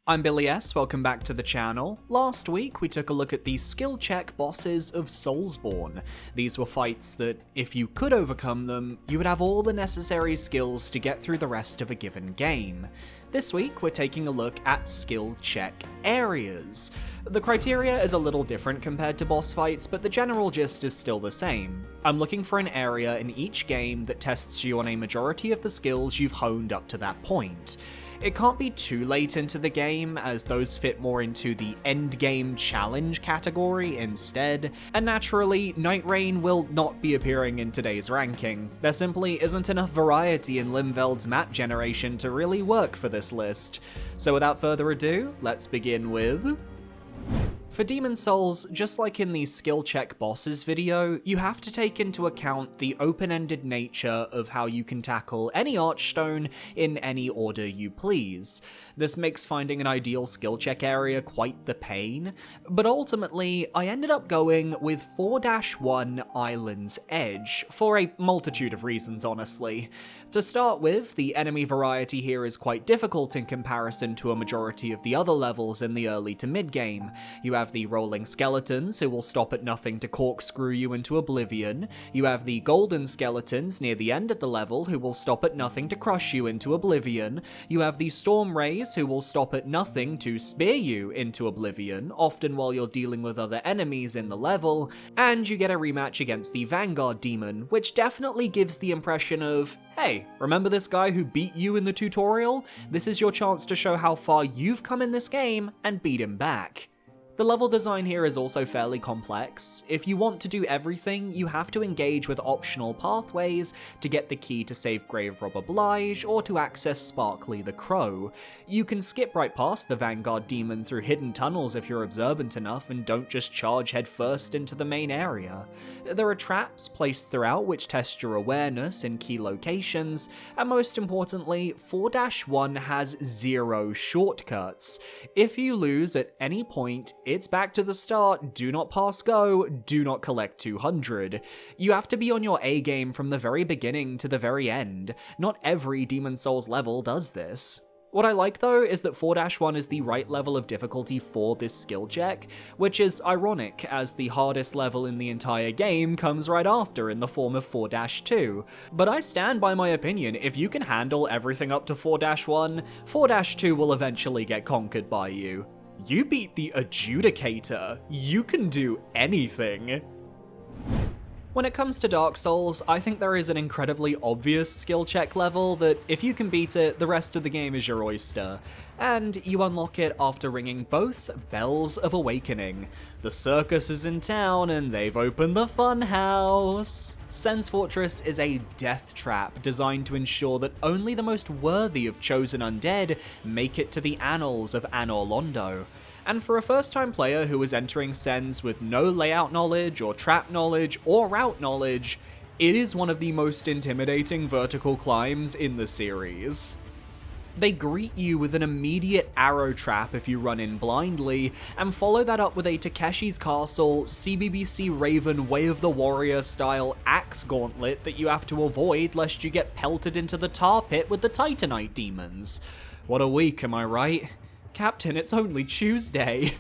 I'm Billy S, welcome back to the channel. Last week we took a look at the skill check bosses of Soulsborne. These were fights that, if you could overcome them, you would have all the necessary skills to get through the rest of a given game. This week we're taking a look at skill check areas. The criteria is a little different compared to boss fights, but the general gist is still the same. I'm looking for an area in each game that tests you on a majority of the skills you've honed up to that point. It can't be too late into the game, as those fit more into the endgame challenge category instead, and naturally, Night Rain will not be appearing in today's ranking. There simply isn't enough variety in Limveld's map generation to really work for this list. So without further ado, let's begin with... For Demon Souls, just like in the skill check bosses video, you have to take into account the open-ended nature of how you can tackle any archstone in any order you please. This makes finding an ideal skill check area quite the pain, but ultimately I ended up going with 4-1 Island's Edge, for a multitude of reasons honestly. To start with, the enemy variety here is quite difficult in comparison to a majority of the other levels in the early to mid-game. You have the rolling skeletons, who will stop at nothing to corkscrew you into oblivion. You have the golden skeletons near the end of the level, who will stop at nothing to crush you into oblivion. You have the storm rays, who will stop at nothing to spear you into oblivion, often while you're dealing with other enemies in the level. And you get a rematch against the Vanguard demon, which definitely gives the impression of, hey, remember this guy who beat you in the tutorial? This is your chance to show how far you've come in this game and beat him back. The level design here is also fairly complex. If you want to do everything, you have to engage with optional pathways to get the key to save Grave Robber Blige or to access Sparkly the Crow. You can skip right past the Vanguard demon through hidden tunnels if you're observant enough and don't just charge headfirst into the main area. There are traps placed throughout which test your awareness in key locations, and most importantly, 4-1 has 0 shortcuts. If you lose at any point, it's back to the start, do not pass go, do not collect 200. You have to be on your A game from the very beginning to the very end. Not every Demon Souls level does this. What I like though is that 4-1 is the right level of difficulty for this skill check, which is ironic as the hardest level in the entire game comes right after in the form of 4-2. But I stand by my opinion, if you can handle everything up to 4-1, 4-2 will eventually get conquered by you. You beat the Adjudicator. You can do anything. When it comes to Dark Souls, I think there is an incredibly obvious skill check level that if you can beat it, the rest of the game is your oyster. And you unlock it after ringing both Bells of Awakening. The circus is in town and they've opened the fun house. Sen's Fortress is a death trap designed to ensure that only the most worthy of chosen undead make it to the annals of Anor Londo. And for a first-time player who is entering Sen's with no layout knowledge or trap knowledge or route knowledge, it is one of the most intimidating vertical climbs in the series. They greet you with an immediate arrow trap if you run in blindly, and follow that up with a Takeshi's Castle, CBBC Raven Way of the Warrior style axe gauntlet that you have to avoid lest you get pelted into the tar pit with the Titanite demons. What a week, am I right? Captain, it's only Tuesday.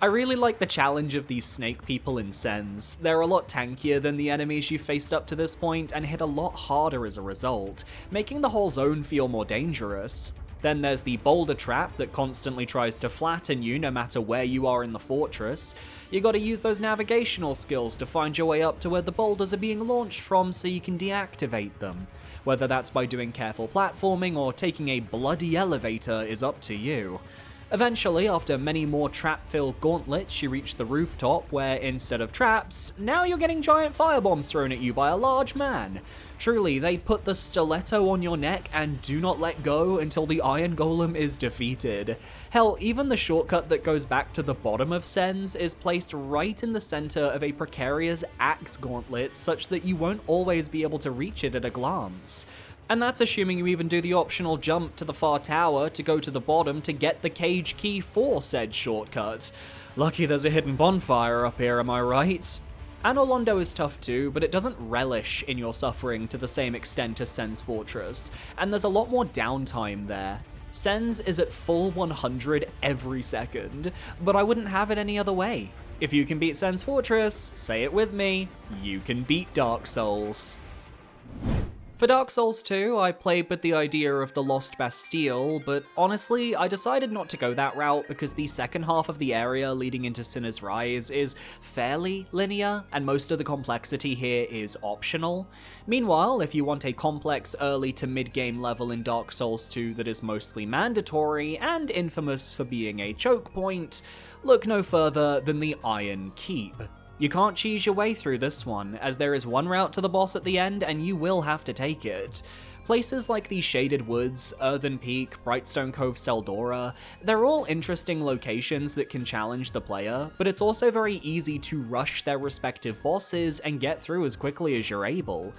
I really like the challenge of these snake people in Sen's. They're a lot tankier than the enemies you've faced up to this point and hit a lot harder as a result, making the whole zone feel more dangerous. Then there's the boulder trap that constantly tries to flatten you no matter where you are in the fortress. You gotta use those navigational skills to find your way up to where the boulders are being launched from so you can deactivate them. Whether that's by doing careful platforming or taking a bloody elevator is up to you. Eventually, after many more trap-filled gauntlets, you reach the rooftop where, instead of traps, now you're getting giant firebombs thrown at you by a large man. Truly, they put the stiletto on your neck and do not let go until the Iron Golem is defeated. Hell, even the shortcut that goes back to the bottom of Sen's is placed right in the center of a precarious axe gauntlet such that you won't always be able to reach it at a glance. And that's assuming you even do the optional jump to the far tower to go to the bottom to get the cage key for said shortcut. Lucky there's a hidden bonfire up here, am I right? Anor Londo is tough too, but it doesn't relish in your suffering to the same extent as Sen's Fortress, and there's a lot more downtime there. Sen's is at full 100 every second, but I wouldn't have it any other way. If you can beat Sen's Fortress, say it with me, you can beat Dark Souls. For Dark Souls 2, I played with the idea of the Lost Bastille, but honestly, I decided not to go that route because the second half of the area leading into Sinner's Rise is fairly linear, and most of the complexity here is optional. Meanwhile, if you want a complex early to mid-game level in Dark Souls 2 that is mostly mandatory and infamous for being a choke point, look no further than the Iron Keep. You can't cheese your way through this one, as there is one route to the boss at the end and you will have to take it. Places like the Shaded Woods, Earthen Peak, Brightstone Cove Seldora, they're all interesting locations that can challenge the player, but it's also very easy to rush their respective bosses and get through as quickly as you're able.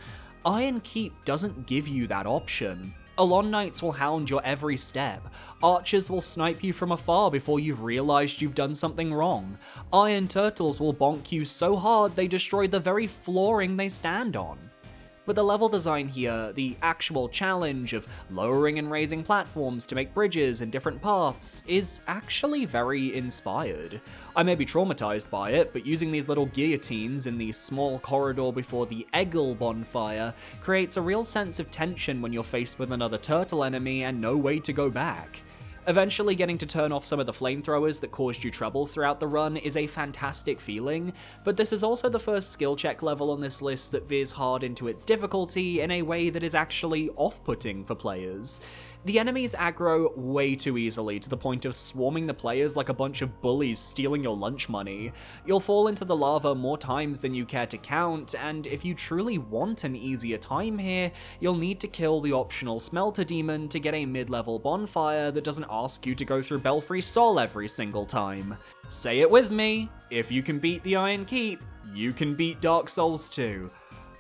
Iron Keep doesn't give you that option. Alon Knights will hound your every step. Archers will snipe you from afar before you've realized you've done something wrong. Iron Turtles will bonk you so hard they destroy the very flooring they stand on. But the level design here, the actual challenge of lowering and raising platforms to make bridges and different paths, is actually very inspired. I may be traumatized by it, but using these little guillotines in the small corridor before the Eggle bonfire creates a real sense of tension when you're faced with another turtle enemy and no way to go back. Eventually getting to turn off some of the flamethrowers that caused you trouble throughout the run is a fantastic feeling, but this is also the first skill check level on this list that veers hard into its difficulty in a way that is actually off-putting for players. The enemies aggro way too easily to the point of swarming the players like a bunch of bullies stealing your lunch money. You'll fall into the lava more times than you care to count, and if you truly want an easier time here, you'll need to kill the optional Smelter Demon to get a mid-level bonfire that doesn't ask you to go through Belfry Sol every single time. Say it with me, if you can beat the Iron Keep, you can beat Dark Souls 2.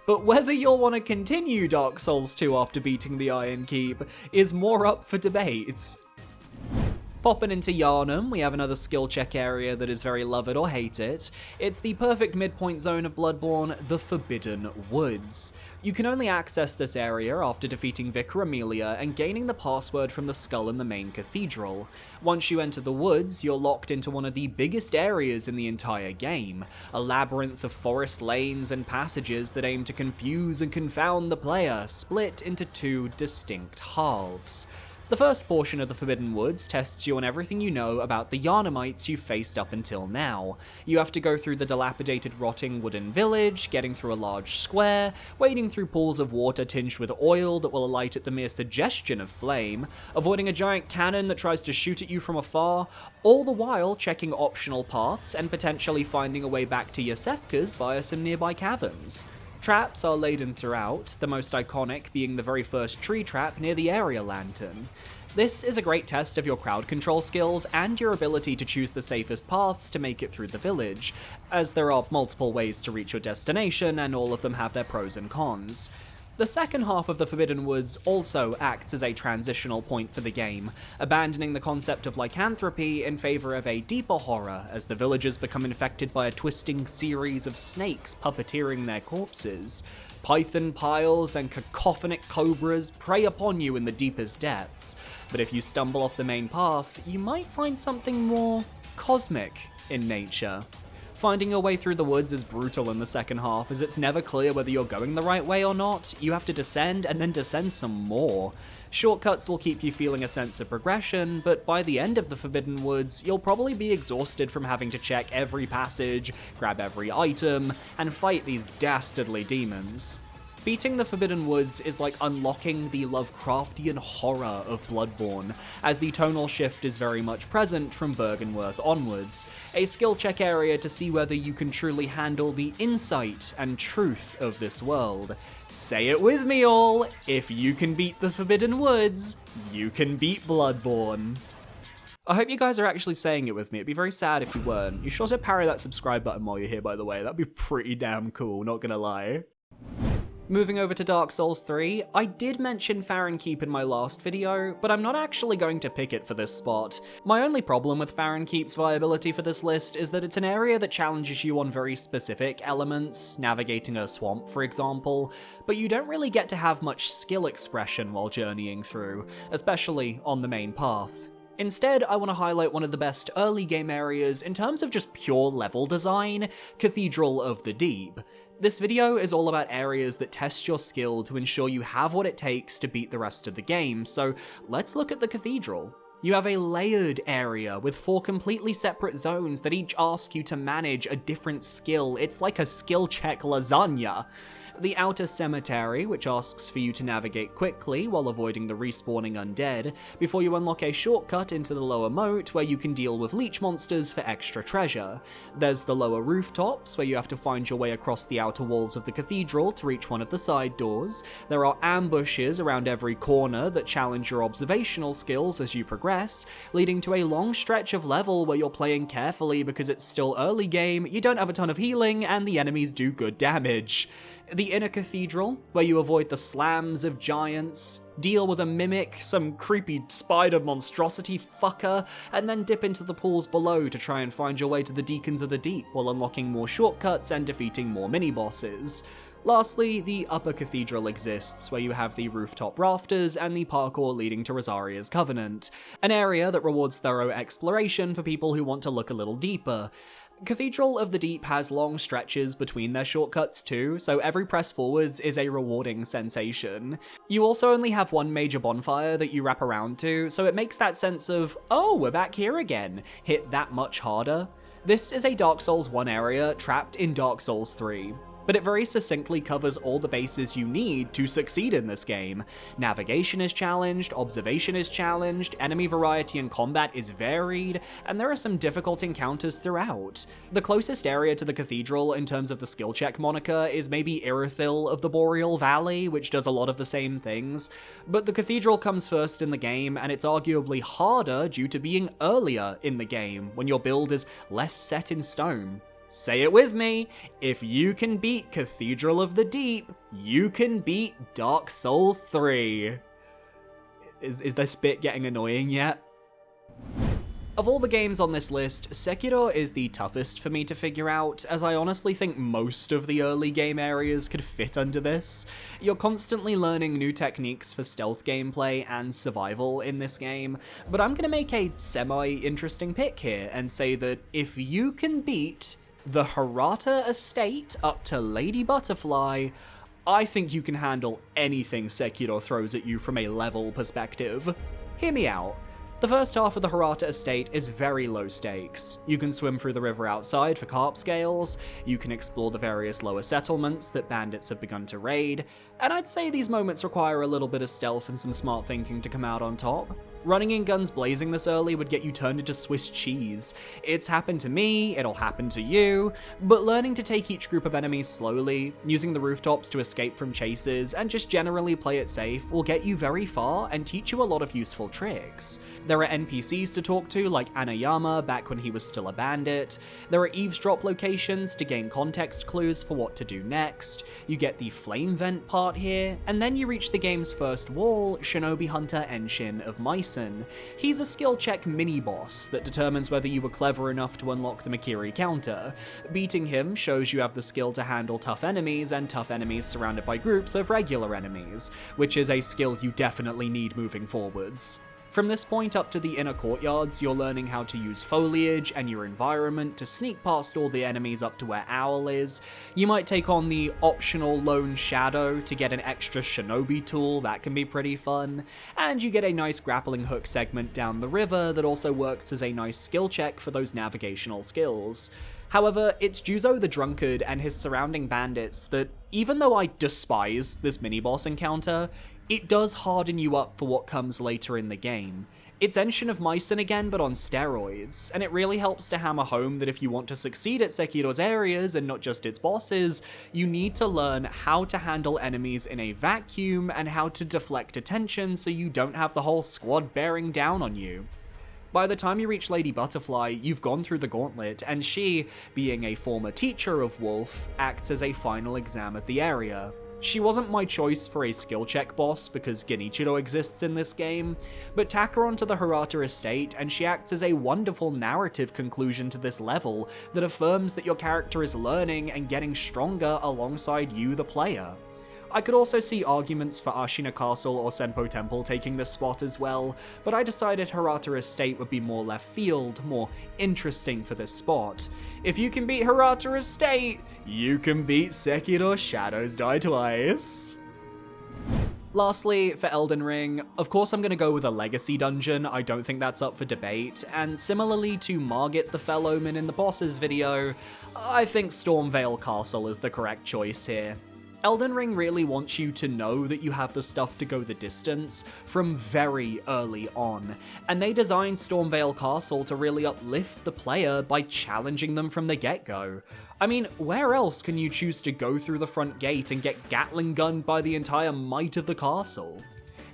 But whether you'll want to continue Dark Souls 2 after beating the Iron Keep is more up for debate. Popping into Yharnam, we have another skill check area that is very love it or hate it. It's the perfect midpoint zone of Bloodborne, the Forbidden Woods. You can only access this area after defeating Vicar Amelia and gaining the password from the skull in the main cathedral. Once you enter the woods, you're locked into one of the biggest areas in the entire game, a labyrinth of forest lanes and passages that aim to confuse and confound the player, split into two distinct halves. The first portion of the Forbidden Woods tests you on everything you know about the Yharnamites you've faced up until now. You have to go through the dilapidated, rotting wooden village, getting through a large square, wading through pools of water tinged with oil that will alight at the mere suggestion of flame, avoiding a giant cannon that tries to shoot at you from afar, all the while checking optional paths and potentially finding a way back to Yosefka's via some nearby caverns. Traps are laden throughout, the most iconic being the very first tree trap near the area lantern. This is a great test of your crowd control skills and your ability to choose the safest paths to make it through the village, as there are multiple ways to reach your destination and all of them have their pros and cons. The second half of the Forbidden Woods also acts as a transitional point for the game, abandoning the concept of lycanthropy in favor of a deeper horror as the villagers become infected by a twisting series of snakes puppeteering their corpses. Python piles and cacophonic cobras prey upon you in the deepest depths, but if you stumble off the main path, you might find something more cosmic in nature. Finding your way through the woods is brutal in the second half, as it's never clear whether you're going the right way or not. You have to descend and then descend some more. Shortcuts will keep you feeling a sense of progression, but by the end of the Forbidden Woods, you'll probably be exhausted from having to check every passage, grab every item, and fight these dastardly demons. Beating the Forbidden Woods is like unlocking the Lovecraftian horror of Bloodborne, as the tonal shift is very much present from Byrgenwerth onwards, a skill check area to see whether you can truly handle the insight and truth of this world. Say it with me all, if you can beat the Forbidden Woods, you can beat Bloodborne. I hope you guys are actually saying it with me. It'd be very sad if you weren't. You should also parry that subscribe button while you're here, by the way. That'd be pretty damn cool, not gonna lie. Moving over to Dark Souls 3, I did mention Keep in my last video, but I'm not actually going to pick it for this spot. My only problem with Keep's viability for this list is that it's an area that challenges you on very specific elements, navigating a swamp for example, but you don't really get to have much skill expression while journeying through, especially on the main path. Instead, I want to highlight one of the best early game areas in terms of just pure level design, Cathedral of the Deep. This video is all about areas that test your skill to ensure you have what it takes to beat the rest of the game, so let's look at the Cathedral. You have a layered area with 4 completely separate zones that each ask you to manage a different skill. It's like a skill check lasagna. The outer cemetery, which asks for you to navigate quickly while avoiding the respawning undead, before you unlock a shortcut into the lower moat where you can deal with leech monsters for extra treasure. There's the lower rooftops, where you have to find your way across the outer walls of the cathedral to reach one of the side doors. There are ambushes around every corner that challenge your observational skills as you progress, leading to a long stretch of level where you're playing carefully because it's still early game, you don't have a ton of healing, and the enemies do good damage. The inner cathedral, where you avoid the slams of giants, deal with a mimic, some creepy spider monstrosity fucker, and then dip into the pools below to try and find your way to the Deacons of the Deep while unlocking more shortcuts and defeating more mini-bosses. Lastly, the upper cathedral exists, where you have the rooftop rafters and the parkour leading to Rosaria's Covenant, an area that rewards thorough exploration for people who want to look a little deeper. Cathedral of the Deep has long stretches between their shortcuts too, so every press forwards is a rewarding sensation. You also only have one major bonfire that you wrap around to, so it makes that sense of, oh, we're back here again, hit that much harder. This is a Dark Souls 1 area trapped in Dark Souls 3. But it very succinctly covers all the bases you need to succeed in this game. Navigation is challenged, observation is challenged, enemy variety and combat is varied, and there are some difficult encounters throughout. The closest area to the cathedral in terms of the skill check moniker is maybe Irithyll of the Boreal Valley, which does a lot of the same things, but the cathedral comes first in the game, and it's arguably harder due to being earlier in the game, when your build is less set in stone. Say it with me, if you can beat Cathedral of the Deep, you can beat Dark Souls 3. Is this bit getting annoying yet? Of all the games on this list, Sekiro is the toughest for me to figure out, as I honestly think most of the early game areas could fit under this. You're constantly learning new techniques for stealth gameplay and survival in this game, but I'm gonna make a semi-interesting pick here and say that if you can beat the Hirata estate up to Lady Butterfly, I think you can handle anything Sekiro throws at you from a level perspective. Hear me out. The first half of the Hirata estate is very low stakes. You can swim through the river outside for carp scales, you can explore the various lower settlements that bandits have begun to raid, and I'd say these moments require a little bit of stealth and some smart thinking to come out on top. Running in guns blazing this early would get you turned into Swiss cheese. It's happened to me, it'll happen to you, but learning to take each group of enemies slowly, using the rooftops to escape from chases, and just generally play it safe will get you very far and teach you a lot of useful tricks. There are NPCs to talk to, like Anayama back when he was still a bandit. There are eavesdrop locations to gain context clues for what to do next. You get the flame vent part here, and then you reach the game's first wall, Shinobi Hunter Enshin of Mice. He's a skill check mini-boss that determines whether you were clever enough to unlock the Makiri counter. Beating him shows you have the skill to handle tough enemies and tough enemies surrounded by groups of regular enemies, which is a skill you definitely need moving forwards. From this point up to the inner courtyards, you're learning how to use foliage and your environment to sneak past all the enemies up to where Owl is. You might take on the optional Lone Shadow to get an extra shinobi tool, that can be pretty fun. And you get a nice grappling hook segment down the river that also works as a nice skill check for those navigational skills. However, it's Juzo the Drunkard and his surrounding bandits that, even though I despise this mini-boss encounter, it does harden you up for what comes later in the game. It's Enshin of Mycen again, but on steroids, and it really helps to hammer home that if you want to succeed at Sekiro's areas and not just its bosses, you need to learn how to handle enemies in a vacuum and how to deflect attention so you don't have the whole squad bearing down on you. By the time you reach Lady Butterfly, you've gone through the gauntlet, and she, being a former teacher of Wolf, acts as a final exam at the area. She wasn't my choice for a skill check boss because Genichiro exists in this game, but tack her onto the Hirata estate and she acts as a wonderful narrative conclusion to this level that affirms that your character is learning and getting stronger alongside you, the player. I could also see arguments for Ashina Castle or Senpo Temple taking this spot as well, but I decided Hirata Estate would be more left field, more interesting for this spot. If you can beat Hirata Estate, you can beat Sekiro Shadows Die Twice. Lastly, for Elden Ring, of course I'm gonna go with a legacy dungeon, I don't think that's up for debate, and similarly to Margit the Fellowman in the bosses video, I think Stormveil Castle is the correct choice here. Elden Ring really wants you to know that you have the stuff to go the distance from very early on, and they designed Stormveil Castle to really uplift the player by challenging them from the get-go. I mean, where else can you choose to go through the front gate and get Gatling gunned by the entire might of the castle?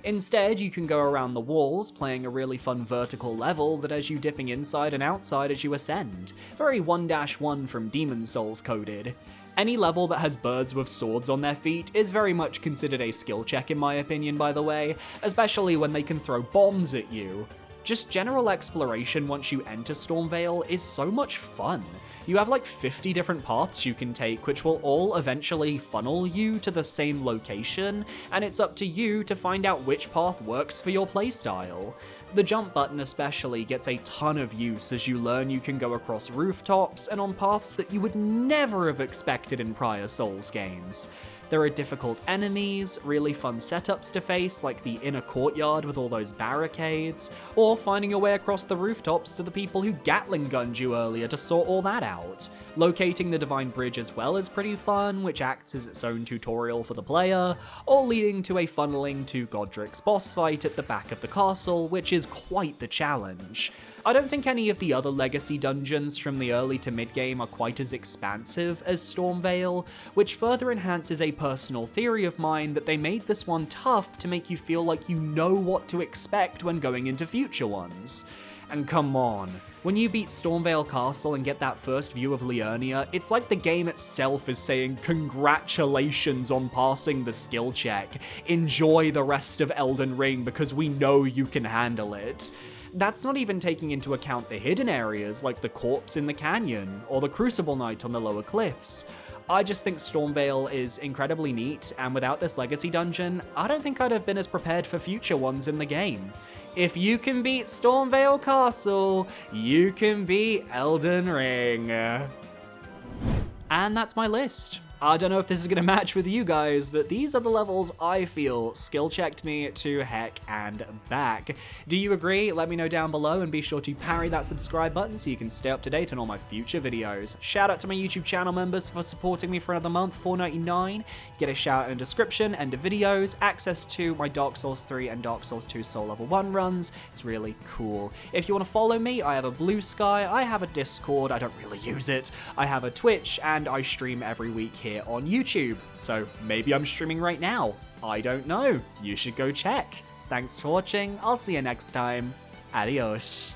Instead, you can go around the walls, playing a really fun vertical level that has you dipping inside and outside as you ascend. Very 1-1 from Demon's Souls coded. Any level that has birds with swords on their feet is very much considered a skill check in my opinion, by the way, especially when they can throw bombs at you. Just general exploration once you enter Stormveil is so much fun. You have like 50 different paths you can take, which will all eventually funnel you to the same location, and it's up to you to find out which path works for your playstyle. The jump button especially gets a ton of use as you learn you can go across rooftops and on paths that you would never have expected in prior Souls games. There are difficult enemies, really fun setups to face, like the inner courtyard with all those barricades, or finding your way across the rooftops to the people who Gatling gunned you earlier to sort all that out. Locating the Divine Bridge as well is pretty fun, which acts as its own tutorial for the player, all leading to a funneling to Godric's boss fight at the back of the castle, which is quite the challenge. I don't think any of the other legacy dungeons from the early to mid-game are quite as expansive as Stormveil, which further enhances a personal theory of mine that they made this one tough to make you feel like you know what to expect when going into future ones. And come on, when you beat Stormveil Castle and get that first view of Liurnia, it's like the game itself is saying congratulations on passing the skill check. Enjoy the rest of Elden Ring because we know you can handle it. That's not even taking into account the hidden areas like the corpse in the canyon or the Crucible Knight on the lower cliffs. I just think Stormveil is incredibly neat, and without this legacy dungeon, I don't think I'd have been as prepared for future ones in the game. If you can beat Stormveil Castle, you can beat Elden Ring. And that's my list. I don't know if this is going to match with you guys, but these are the levels I feel skill checked me to heck and back. Do you agree? Let me know down below, and be sure to parry that subscribe button so you can stay up to date on all my future videos. Shout out to my YouTube channel members for supporting me for another month, $4.99. Get a shout out in the description, end of videos, access to my Dark Souls 3 and Dark Souls 2 Soul Level 1 runs. It's really cool. If you want to follow me, I have a Blue Sky, I have a Discord, I don't really use it, I have a Twitch, and I stream every week here on YouTube, so maybe I'm streaming right now. I don't know. You should go check. Thanks for watching. I'll see you next time. Adios.